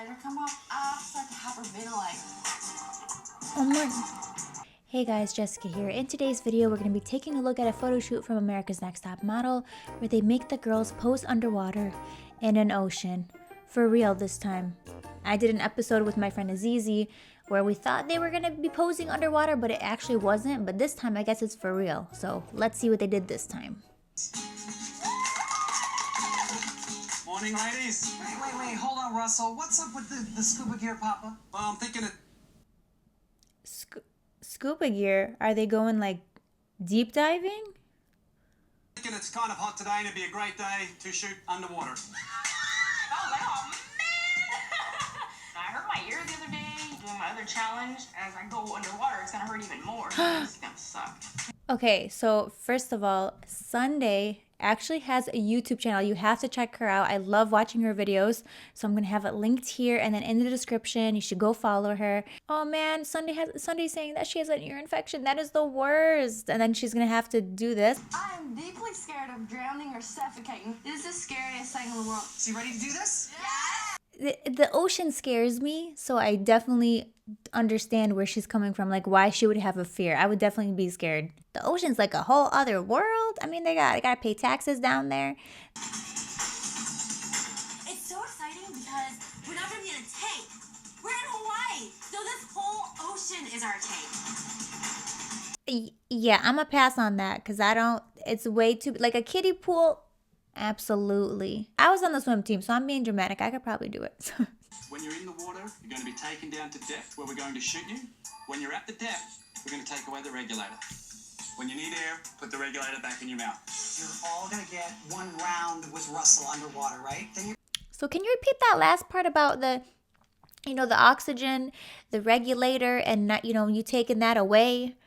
regulator come up, I start to hyperventilate. Oh my. Hey guys, Jessica here. In today's video, we're going to be taking a look at a photo shoot from America's Next Top Model where they make the girls pose underwater in an ocean. For real this time. I did an episode with my friend Azizi where we thought they were going to be posing underwater, but it actually wasn't. But this time, I guess it's for real. So let's see what they did this time. Morning, ladies. Wait, hold on, Russell. What's up with the scuba gear, Papa? Well, I'm thinking it. Scuba gear? Are they going like deep diving? Thinking it's kind of hot today and it'd be a great day to shoot underwater. Oh man! I hurt my ear the other day doing my other challenge. As I go underwater, it's gonna hurt even more. It's gonna suck. Okay, so first of all, Sunday actually has a YouTube channel. You have to check her out. I love watching her videos. So I'm going to have it linked here and then in the description. You should go follow her. Oh man, Sunday's saying that she has an ear infection. That is the worst. And then she's going to have to do this. I am deeply scared of drowning or suffocating. This is the scariest thing in the world. So you ready to do this? Yes! The ocean scares me, so I definitely understand where she's coming from, like why she would have a fear. I would definitely be scared. The ocean's like a whole other world. I mean, they gotta pay taxes down there. It's so exciting because we're not gonna be in a tank. We're in Hawaii, so this whole ocean is our tank. Yeah, I'm gonna pass on that because I don't. It's way too like a kiddie pool. Absolutely. I was on the swim team, so I'm being dramatic. I could probably do it. When you're in the water, you're going to be taken down to depth where we're going to shoot you. When you're at the depth, we're going to take away the regulator. When you need air, put the regulator back in your mouth. You're all gonna get one round with Russell underwater, right? Then you. So can you repeat that last part about the oxygen, the regulator, and not, you taking that away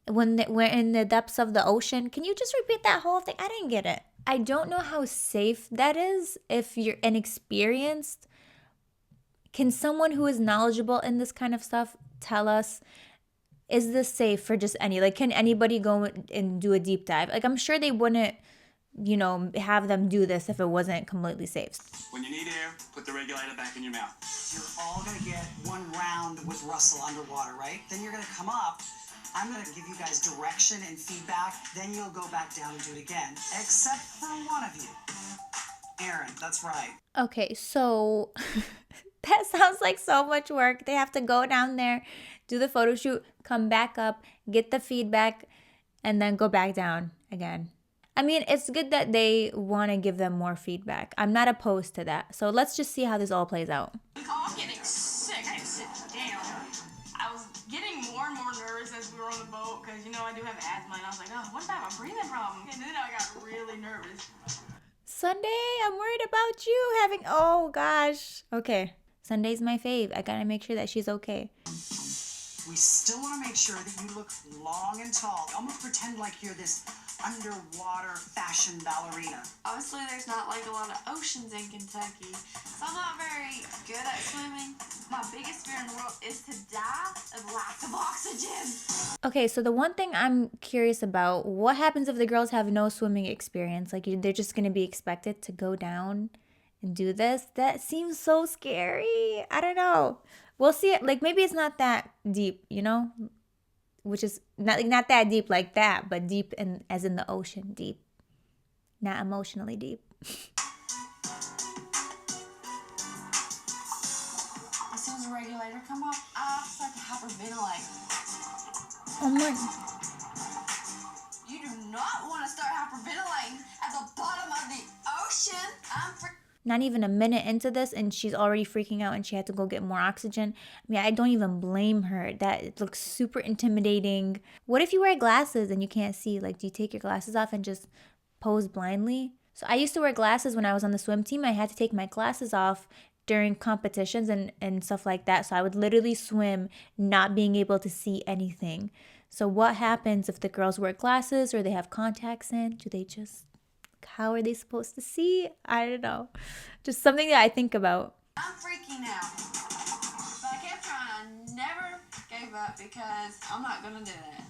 when we're in the depths of the ocean? Can you just repeat that whole thing? I didn't get it. I don't know how safe that is if you're inexperienced. Can someone who is knowledgeable in this kind of stuff tell us, is this safe for just can anybody go and do a deep dive? Like, I'm sure they wouldn't, have them do this if it wasn't completely safe. When you need air, put the regulator back in your mouth. You're all gonna get one round with Russell underwater, right? Then you're gonna come up. I'm going to give you guys direction and feedback. Then you'll go back down and do it again. Except for one of you. Aaron, that's right. Okay, so that sounds like so much work. They have to go down there, do the photo shoot, come back up, get the feedback, and then go back down again. I mean, it's good that they want to give them more feedback. I'm not opposed to that. So let's just see how this all plays out. Oh, I'm getting sick. I had to sit down. I was getting more and more nervous as we were on the boat because, I do have asthma. And I was like, oh, what if I have a breathing problem? And then I got really nervous. Sunday, I'm worried about you having... Oh, gosh. Okay. Sunday's my fave. I gotta make sure that she's okay. We still want to make sure that you look long and tall. Almost pretend like you're this underwater fashion ballerina. Obviously, there's not a lot of oceans in Kentucky, so I'm not very good at swimming. My biggest fear in the world is to die of lack of oxygen. Okay, so the one thing I'm curious about, what happens if the girls have no swimming experience? Like, they're just going to be expected to go down and do this? That seems so scary. I don't know. We'll see it. Like, maybe it's not that deep, which is not that deep like that, but deep as in the ocean deep, not emotionally deep. As soon as the regulator come up, I start to hyperventilate. Oh my. You do not want to start hyperventilating at the bottom of the ocean. Not even a minute into this and she's already freaking out and she had to go get more oxygen. I mean, I don't even blame her. It looks super intimidating. What if you wear glasses and you can't see? Like, do you take your glasses off and just pose blindly? So I used to wear glasses when I was on the swim team. I had to take my glasses off during competitions and stuff like that. So I would literally swim not being able to see anything. So what happens if the girls wear glasses or they have contacts in? Do they just... How are they supposed to see? I don't know. Just something that I think about. I'm freaking out. But I kept trying. I never gave up because I'm not going to do that.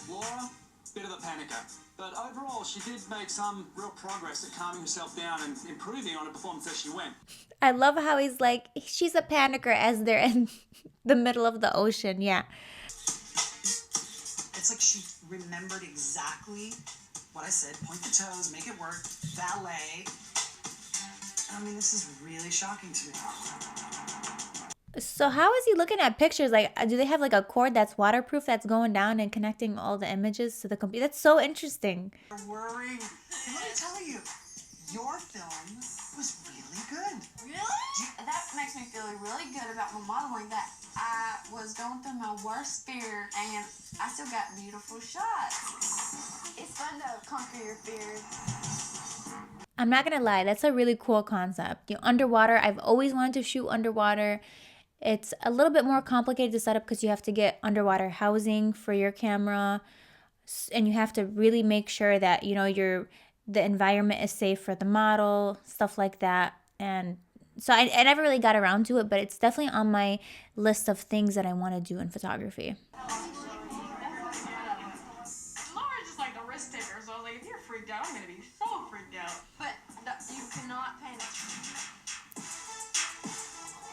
Laura, Bit of a panicker. But overall, she did make some real progress at calming herself down and improving on her performance as she went. I love how he's like, she's a panicker as they're in the middle of the ocean. Yeah. It's like she remembered exactly what I said. Point the toes, make it work, ballet. I mean, this is really shocking to me. So how is he looking at pictures? Like, do they have like a cord that's waterproof that's going down and connecting all the images to the computer? That's so interesting. Worrying. And let me tell you, your film was really good. Really? That makes me feel really good about my modeling, that I was going through my worst fear and I still got beautiful shots. It's fun to conquer your fears. I'm not gonna lie, that's a really cool concept. You know, underwater, I've always wanted to shoot underwater. It's a little bit more complicated to set up because you have to get underwater housing for your camera, and you have to really make sure that, you know, the environment is safe for the model, stuff like that. And so I never really got around to it, but it's definitely on my list of things that I want to do in photography. Laura's just like the risk taker, so I was like, if you're freaked out, I'm gonna be so freaked out. But you cannot panic.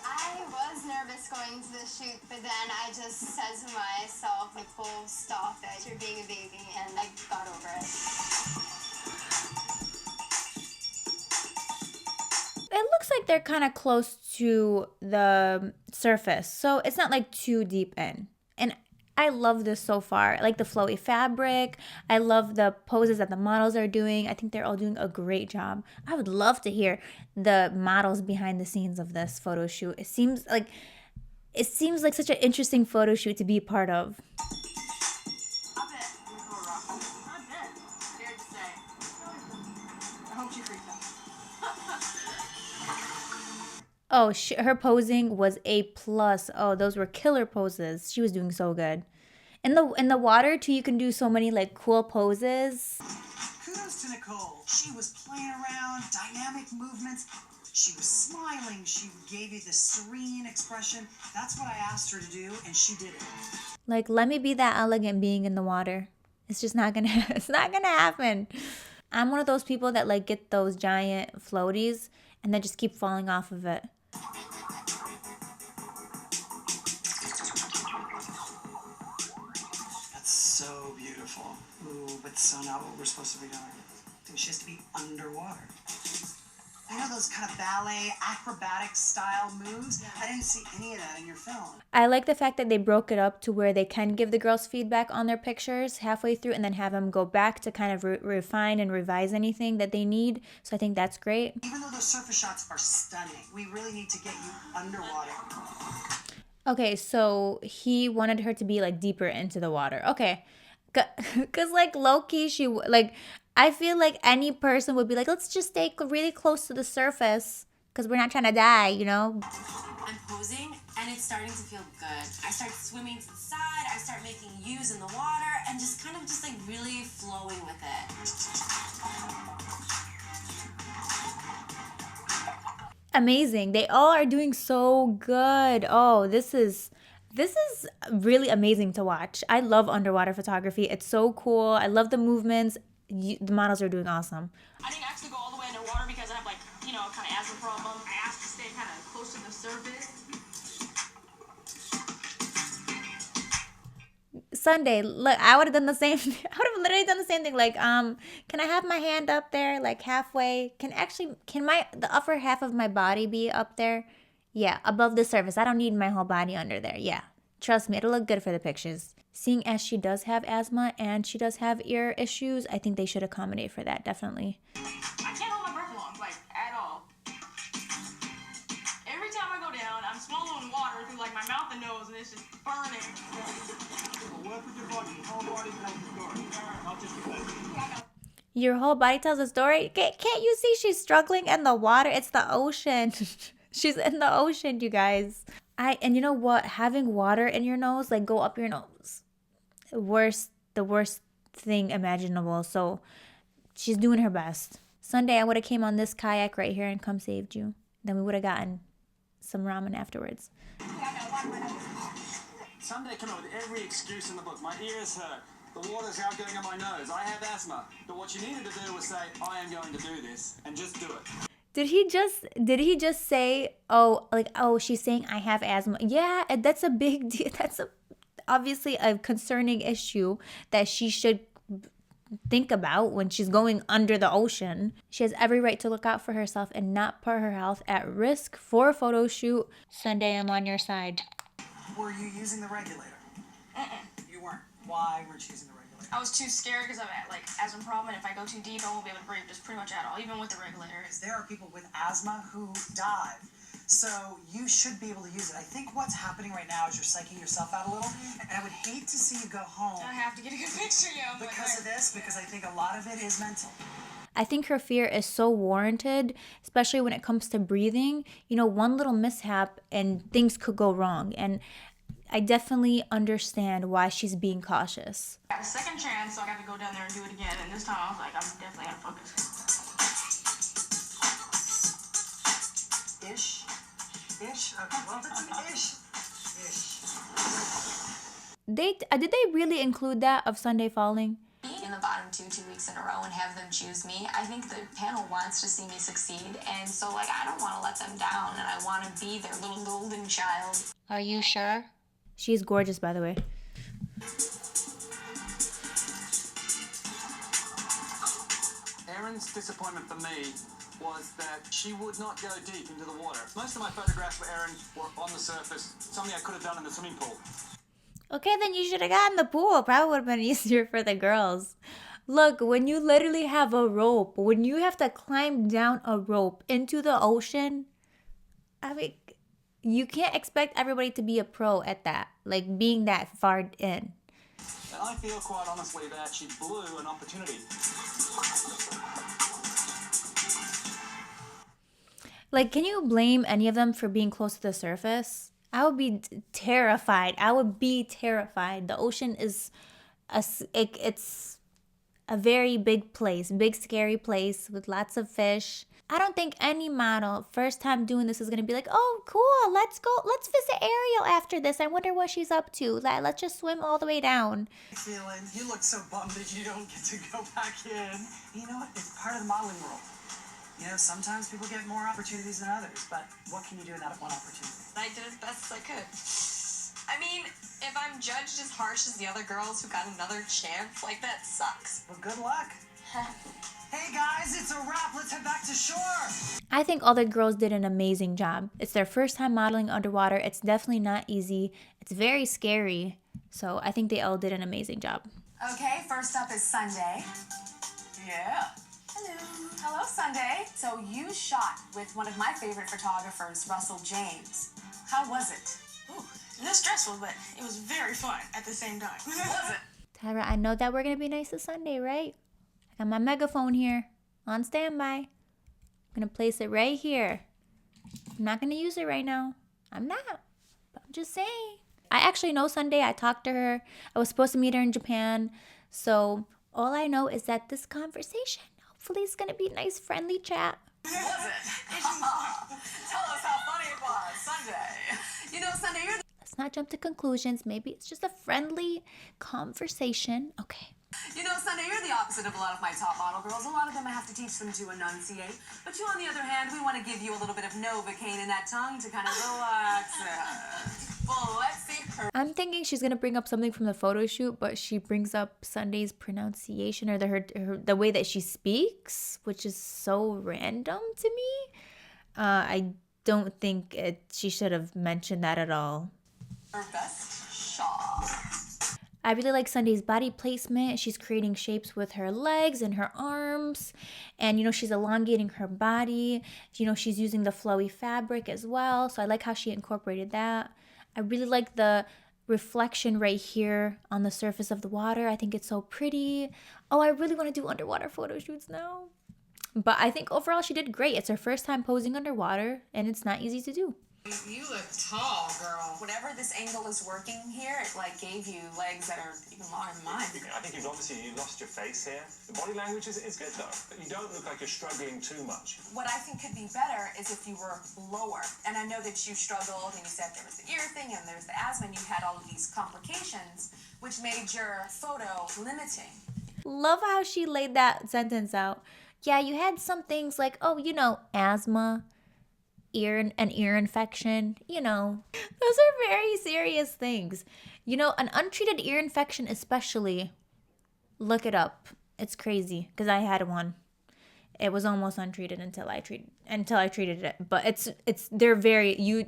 I was nervous going to the shoot, but then I just said to myself, Nicole, stop it. You're being a baby, and I got over it. It looks like they're kind of close to the surface, so it's not like too deep in. And I love this so far. I like the flowy fabric. I love the poses that the models are doing. I think they're all doing a great job. I would love to hear the models behind the scenes of this photo shoot. It seems like such an interesting photo shoot to be a part of. I bet Nicole rocked it. I bet. Dare to say. I hope she freaked out. Oh, her posing was A+. Oh, those were killer poses. She was doing so good. In the water too, you can do so many like cool poses. Kudos to Nicole. She was playing around, dynamic movements. She was smiling. She gave you this serene expression. That's what I asked her to do, and she did it. Like, let me be that elegant being in the water. It's just not gonna, it's not gonna happen. I'm one of those people that like get those giant floaties and then just keep falling off of it. That's so beautiful. Ooh, but so not what we're supposed to be doing. She has to be underwater. I know those kind of ballet, acrobatic style moves. I didn't see any of that in your film. I like the fact that they broke it up to where they can give the girls feedback on their pictures halfway through and then have them go back to kind of refine and revise anything that they need. So I think that's great. Even though those surface shots are stunning, we really need to get you underwater. Okay, so he wanted her to be like deeper into the water. Okay. Because like low-key, I feel like any person would be like, let's just stay really close to the surface because we're not trying to die, you know? I'm posing and it's starting to feel good. I start swimming to the side, I start making U's in the water and just kind of just like really flowing with it. Amazing. They all are doing so good. Oh, this is really amazing to watch. I love underwater photography. It's so cool. I love the movements. The models are doing awesome. I didn't actually go all the way underwater because I have, like, you know, kind of asthma problem. I asked to stay kind of close to the surface. Sunday, look, I would have done the same. I would have literally done the same thing. Like, can I have my hand up there, like halfway? Can the upper half of my body be up there? Yeah, above the surface. I don't need my whole body under there. Yeah, trust me, it'll look good for the pictures. Seeing as she does have asthma and she does have ear issues, I think they should accommodate for that, definitely. I can't hold my breath long, like, at all. Every time I go down, I'm swallowing water through, like, my mouth and nose, and it's just burning. Your whole body tells a story? Can't you see she's struggling in the water? It's the ocean. She's in the ocean, you guys. And you know what? Having water in your nose, like go up your nose. The worst thing imaginable. So she's doing her best. Sunday, I would have came on this kayak right here and come saved you. Then we would have gotten some ramen afterwards. Sunday came up with every excuse in the book. My ears hurt. The water's now going in my nose. I have asthma. But what you needed to do was say, I am going to do this, and just do it. Did he just say, she's saying I have asthma? Yeah, that's a big deal. That's obviously a concerning issue that she should think about when she's going under the ocean. She has every right to look out for herself and not put her health at risk for a photo shoot. Sunday, I'm on your side. Were you using the regulator? You weren't. Why weren't you using the regulator? I was too scared because I've like asthma problem, and if I go too deep, I won't be able to breathe just pretty much at all, even with the regulator. There are people with asthma who dive. So you should be able to use it. I think what's happening right now is you're psyching yourself out a little, and I would hate to see you go home I have to get a good picture, yeah. because of this, because I think a lot of it is mental. I think her fear is so warranted, especially when it comes to breathing. You know, one little mishap and things could go wrong. And I definitely understand why she's being cautious. I got a second chance, so I got to go down there and do it again. And this time I was like, I'm definitely going to focus. Ish? Okay, well, that's an ish. Did they really include that of Sunday falling? In the bottom 2 weeks in a row and have them choose me. I think the panel wants to see me succeed, and so like I don't want to let them down, and I want to be their little golden child. Are you sure? She's gorgeous, by the way. Erin's disappointment for me was that she would not go deep into the water. Most of my photographs for Erin were on the surface, something I could have done in the swimming pool. Okay, then you should have gotten the pool. Probably would have been easier for the girls. Look, when you literally have a rope, when you have to climb down a rope into the ocean, I mean, you can't expect everybody to be a pro at that, like being that far in. And I feel quite honestly that she blew an opportunity. Like, can you blame any of them for being close to the surface? I would be terrified. The ocean is it's a very big place, big scary place with lots of fish. I don't think any model first time doing this is gonna be like, oh cool, let's visit Ariel after this. I wonder what she's up to. Let's just swim all the way down. Feeling, you look so bummed that you don't get to go back in. You know what? It's part of the modeling world. You know, sometimes people get more opportunities than others, but what can you do in that one opportunity? I did as best as I could. I mean, if I'm judged as harsh as the other girls who got another chance, like that sucks. Well, good luck. Hey guys, it's a wrap. Let's head back to shore. I think all the girls did an amazing job. It's their first time modeling underwater. It's definitely not easy. It's very scary. So I think they all did an amazing job. Okay, first up is Sunday. Yeah. Hello, Sunday. So you shot with one of my favorite photographers, Russell James. How was it? Ooh, it was stressful, but it was very fun at the same time. Was it? Tyra, I know that we're going to be nice to Sunday, right? I got my megaphone here on standby. I'm going to place it right here. I'm not going to use it right now. I'm not. But I'm just saying. I actually know Sunday. I talked to her. I was supposed to meet her in Japan. So all I know is that this conversation, hopefully it's going to be a nice, friendly chat. Was it? Tell us how funny it was, Sunday. You know, Sunday, you're the... Let's not jump to conclusions. Maybe it's just a friendly conversation. Okay. You know, Sunday, you're the opposite of a lot of my top model girls. A lot of them I have to teach them to enunciate. But you, on the other hand, we want to give you a little bit of Novocaine in that tongue to kind of relax. Well, let's see her. I'm thinking she's going to bring up something from the photo shoot, but she brings up Sunday's pronunciation or the way that she speaks, which is so random to me. I don't think she should have mentioned that at all. Her best shot. I really like Sunday's body placement. She's creating shapes with her legs and her arms. And, you know, she's elongating her body. You know, she's using the flowy fabric as well. So I like how she incorporated that. I really like the reflection right here on the surface of the water. I think it's so pretty. Oh, I really want to do underwater photo shoots now. But I think overall she did great. It's her first time posing underwater, and it's not easy to do. You look tall, girl. Whatever this angle is working here, it like gave you legs that are even longer than mine. I think you lost your face here. The body language is good though. You don't look like you're struggling too much. What I think could be better is if you were lower. And I know that you struggled and you said there was the ear thing and there's the asthma and you had all of these complications, which made your photo limiting. Love how she laid that sentence out. Yeah, you had some things like, oh, you know, asthma, an ear infection, you know. Those are very serious things. You know, an untreated ear infection especially, look it up. It's crazy because I had one. It was almost untreated until I treated it. But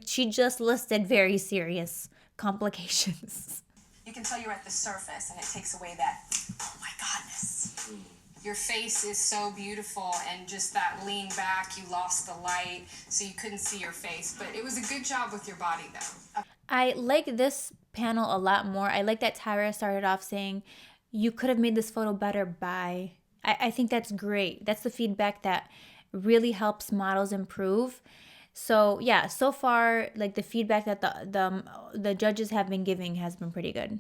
she just listed very serious complications. You can tell you're at the surface and it takes away that, oh my godness. Your face is so beautiful, and just that lean back, you lost the light, so you couldn't see your face. But it was a good job with your body, though. I like this panel a lot more. I like that Tyra started off saying, you could have made this photo better by. I think that's great. That's the feedback that really helps models improve. So yeah, so far, like the feedback that the judges have been giving has been pretty good.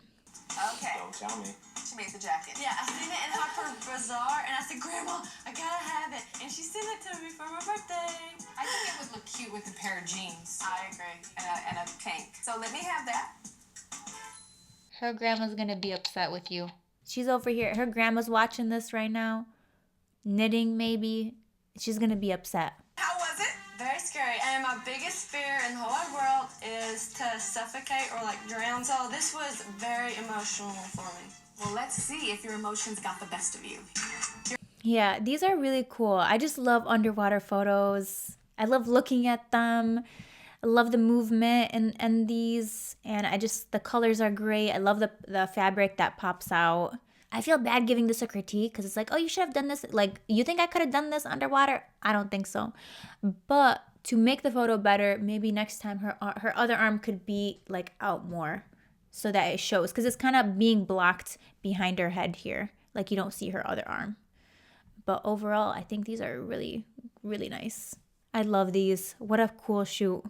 Okay. Don't tell me. She made the jacket. Yeah, I seen it in Harper Bazaar, and I said, Grandma, I gotta have it. And she sent it to me for my birthday. I think it would look cute with a pair of jeans. I agree. And a pink. So let me have that. Her grandma's gonna be upset with you. She's over here. Her grandma's watching this right now. Knitting, maybe. She's gonna be upset. How was it? Very scary. And my biggest fear in the whole wide world is to suffocate or like drown. So this was very emotional for me. Well, let's see if your emotions got the best of you. Yeah, these are really cool. I just love underwater photos. I love looking at them. I love the movement and these. And the colors are great. I love the fabric that pops out. I feel bad giving this a critique because it's like, oh, you should have done this. Like, you think I could have done this underwater? I don't think so. But to make the photo better, maybe next time her other arm could be like out more so that it shows. Because it's kind of being blocked behind her head here. Like you don't see her other arm. But overall, I think these are really, really nice. I love these. What a cool shoot.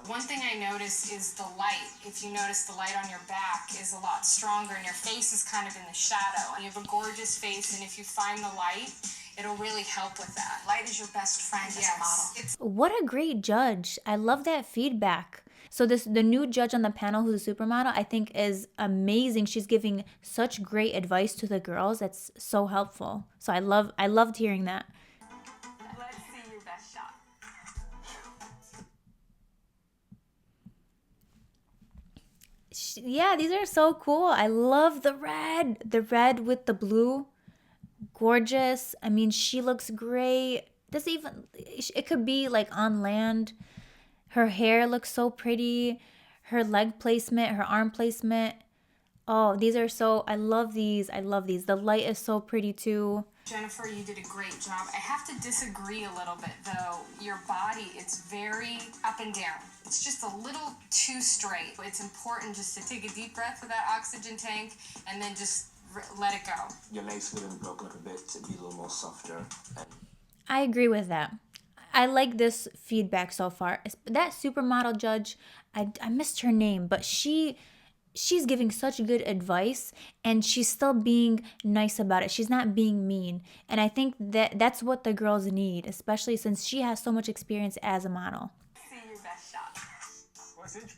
One thing I noticed is the light. If you notice, the light on your back is a lot stronger and your face is kind of in the shadow. You have a gorgeous face, and if you find the light, it'll really help with that. Light is your best friend as a model. What a great judge. I love that feedback. So the new judge on the panel who's a supermodel, I think is amazing. She's giving such great advice to the girls. That's so helpful. So I loved hearing that. Let's see your best shot. Yeah, these are so cool. I love the red with the blue. Gorgeous. I mean, she looks great. It could be like on land. Her hair looks so pretty. Her leg placement, her arm placement. Oh, I love these. The light is so pretty too. Jennifer, you did a great job. I have to disagree a little bit, though. Your body, it's very up and down. It's just a little too straight. It's important just to take a deep breath with that oxygen tank and then just let it go. Your legs could have been broken up a bit to be a little more softer. I agree with that. I like this feedback so far. That supermodel judge, I missed her name, but she's giving such good advice and she's still being nice about it. She's not being mean. And I think that's what the girls need, especially since she has so much experience as a model. See your best shot. What's it?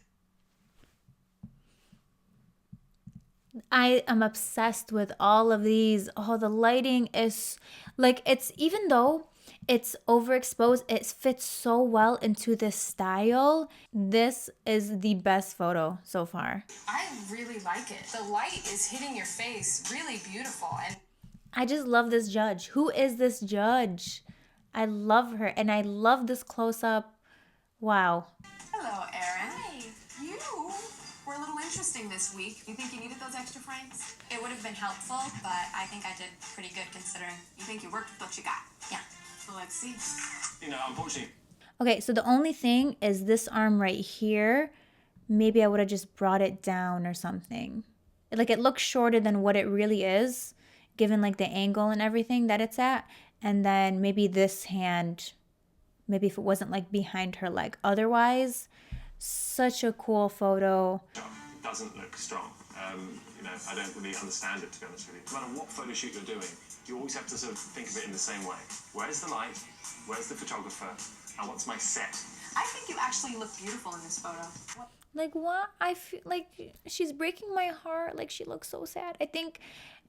I am obsessed with all of these. Oh, the lighting is like, even though it's overexposed, it fits so well into this style. This is the best photo so far. I really like it. The light is hitting your face really beautiful. And I just love this judge. Who is this judge? I love her and I love this close-up. Wow. Hello, Erin. Hey. You were a little interesting this week. You think you needed those extra frames? It would have been helpful, but I think I did pretty good considering. You think you worked with what you got? Yeah. Well, let's see. Unfortunately. Okay, so the only thing is this arm right here. Maybe I would have just brought it down or something. Like it looks shorter than what it really is, given like the angle and everything that it's at. And then maybe this hand maybe if it wasn't like behind her leg. Otherwise, such a cool photo. It doesn't look strong. I don't really understand it, to be honest with you. No matter what photo shoot you're doing, you always have to sort of think of it in the same way. Where's the light? Where's the photographer? And what's my set? I think you actually look beautiful in this photo. Like, what? I feel like she's breaking my heart. Like, she looks so sad. I think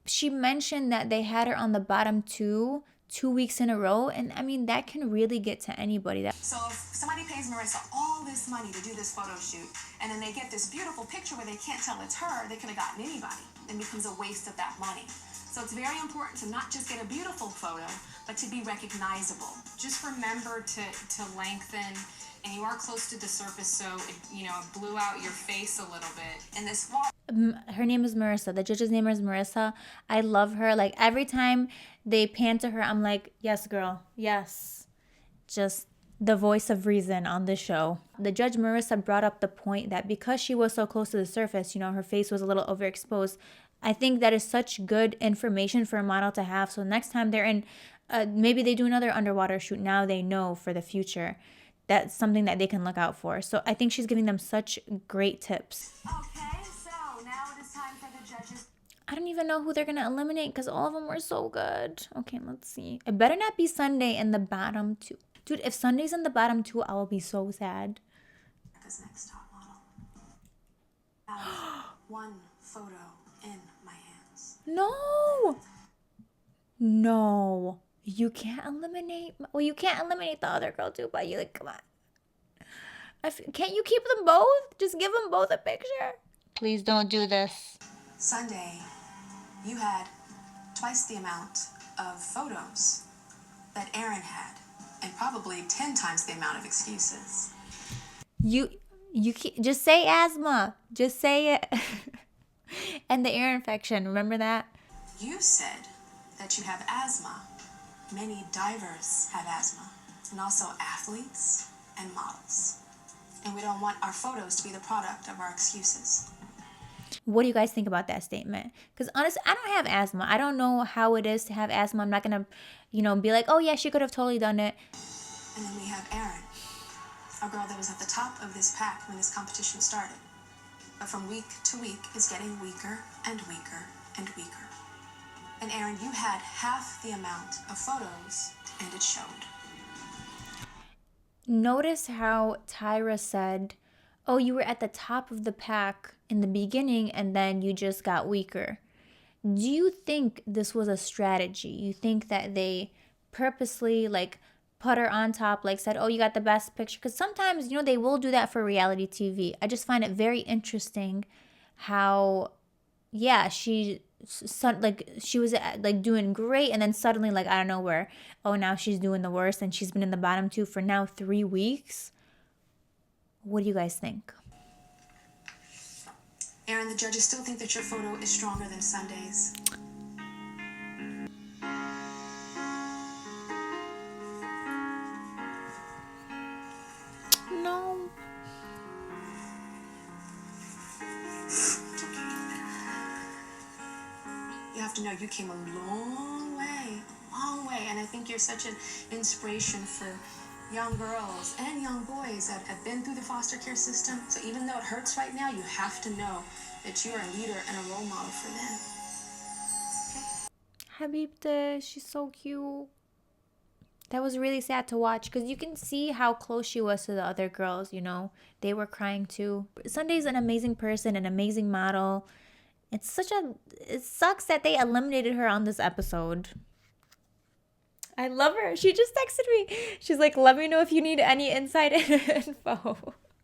she mentioned that they had her on the bottom 2 weeks in a row. And I mean, that can really get to anybody. So if somebody pays Marissa all this money to do this photo shoot, and then they get this beautiful picture where they can't tell it's her, they could have gotten anybody. It becomes a waste of that money. So it's very important to not just get a beautiful photo, but to be recognizable. Just remember to lengthen, and you are close to the surface, so it blew out your face a little bit. And this water. Her name is Marissa. The judge's name is Marissa. I love her. Like, every time they pan to her, I'm like, yes, girl. Yes. Just the voice of reason on the show. The judge Marissa brought up the point that because she was so close to the surface, her face was a little overexposed. I think that is such good information for a model to have. So next time they're in, maybe they do another underwater shoot, now they know for the future. That's something that they can look out for. So I think she's giving them such great tips. Okay, so now it is time for the judges. I don't even know who they're going to eliminate because all of them were so good. Okay, let's see. It better not be Sunday in the bottom 2. Dude, if Sunday's in the bottom 2, I will be so sad. America's Next Top Model. I have one photo in my hands. No. You can't eliminate. Well, you can't eliminate the other girl too, but you like, come on. Can't you keep them both? Just give them both a picture. Please don't do this. Sunday, you had twice the amount of photos that Aaron had, and probably 10 times the amount of excuses. You just say asthma. Just say it. And the ear infection. Remember that? You said that you have asthma. Many divers have asthma, and also athletes and models. And we don't want our photos to be the product of our excuses. What do you guys think about that statement? Because honestly, I don't have asthma. I don't know how it is to have asthma. I'm not going to, be like, oh yeah, she could have totally done it. And then we have Erin, a girl that was at the top of this pack when this competition started. But from week to week is getting weaker and weaker and weaker. And Erin, you had half the amount of photos, and it showed. Notice how Tyra said, oh, you were at the top of the pack in the beginning and then you just got weaker. Do you think this was a strategy? You think that they purposely put her on top, said, oh, you got the best picture? Because sometimes, they will do that for reality TV. I just find it very interesting how, yeah, she was doing great, and then suddenly I don't know where, oh, now she's doing the worst, and she's been in the bottom 2 for now 3 weeks. What do you guys think? Erin, the judges still think that your photo is stronger than Sunday's. No. You have to know you came a long way, and I think you're such an inspiration for young girls and young boys that have been through the foster care system. So even though it hurts right now, you have to know that you are a leader and a role model for them. Okay? Habibte, she's so cute. That was really sad to watch because you can see how close she was to the other girls, They were crying too. Sunday's an amazing person, an amazing model. It sucks that they eliminated her on this episode. I love her. She just texted me. She's like, let me know if you need any inside info.